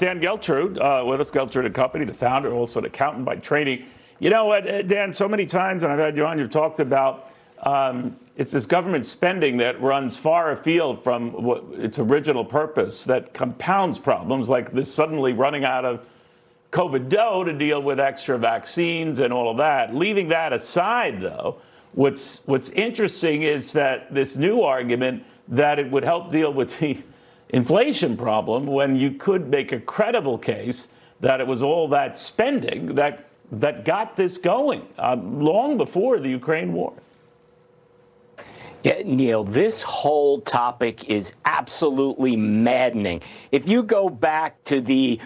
Dan Geltrude with us, Geltrude and Company, the founder, also an accountant by training. You know what, Dan, so many times, and I've had you on, you've talked about it's this government spending that runs far afield from its original purpose that compounds problems like this suddenly running out of COVID dough to deal with extra vaccines and all of that. Leaving that aside, though, what's interesting is that this new argument that it would help deal with the inflation problem when you could make a credible case that it was all that spending that got this going long before the Ukraine war. Yeah, Neil, this whole topic is absolutely maddening. If you go back to the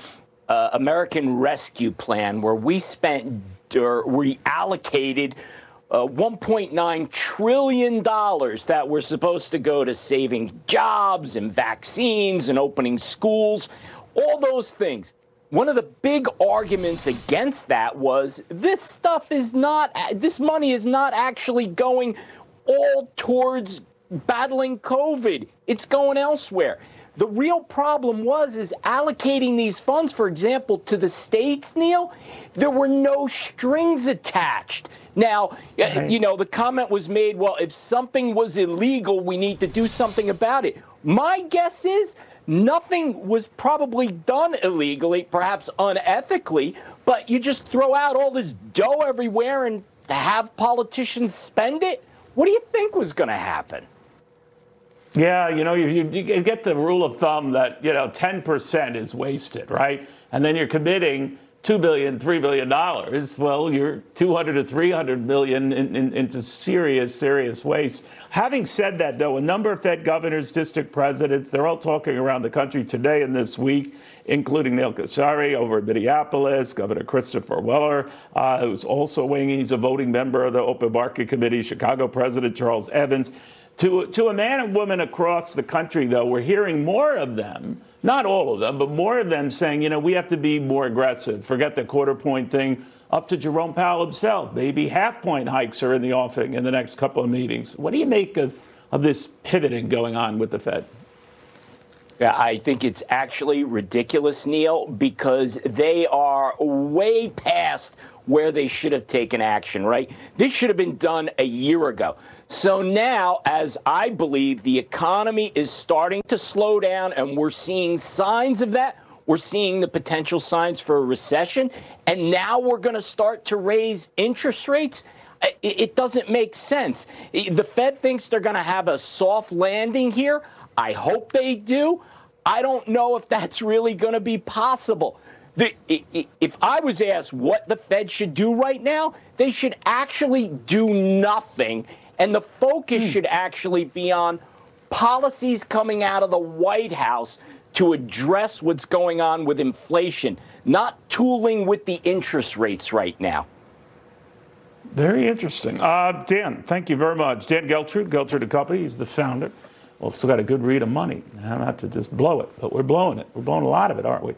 American Rescue Plan, where we spent or we allocated $1.9 trillion that were supposed to go to saving jobs and vaccines and opening schools, all those things. One of the big arguments against that was this money is not actually going all towards battling COVID. It's going elsewhere. The real problem is allocating these funds, for example, to the states, Neil, there were no strings attached. Now, you know, the comment was made, well, if something was illegal, we need to do something about it. My guess is nothing was probably done illegally, perhaps unethically, but you just throw out all this dough everywhere and have politicians spend it? What do you think was going to happen? Yeah, you know, you get the rule of thumb that, 10% is wasted, right? And then you're committing $2 billion, $3 billion. Well, you're 200 to 300 million into serious waste. Having said that, though, a number of Fed governors, district presidents, they're all talking around the country today and this week, including Neil Cavuto over in Minneapolis, Governor Christopher Weller, who's also weighing in. He's a voting member of the Open Market Committee, Chicago President Charles Evans. To a man and woman across the country, though, we're hearing more of them, not all of them, but more of them saying, we have to be more aggressive. Forget the quarter-point thing. Up to Jerome Powell himself. Maybe half-point hikes are in the offing in the next couple of meetings. What do you make of this pivoting going on with the Fed? Yeah, I think it's actually ridiculous, Neil, because they are way past where they should have taken action, right? This should have been done a year ago. So now, as I believe the economy is starting to slow down and we're seeing signs of that, we're seeing the potential signs for a recession, and now we're going to start to raise interest rates. It doesn't make sense. The Fed thinks they're going to have a soft landing here. I hope they do. I don't know if that's really going to be possible. If I was asked what the Fed should do right now, they should actually do nothing. And the focus should actually be on policies coming out of the White House to address what's going on with inflation, not tooling with the interest rates right now. Very interesting. Dan, thank you very much. Dan Geltrude, Geltrude & Company, he's the founder. Well, still got a good read of money. Not to just blow it, but we're blowing it. We're blowing a lot of it, aren't we?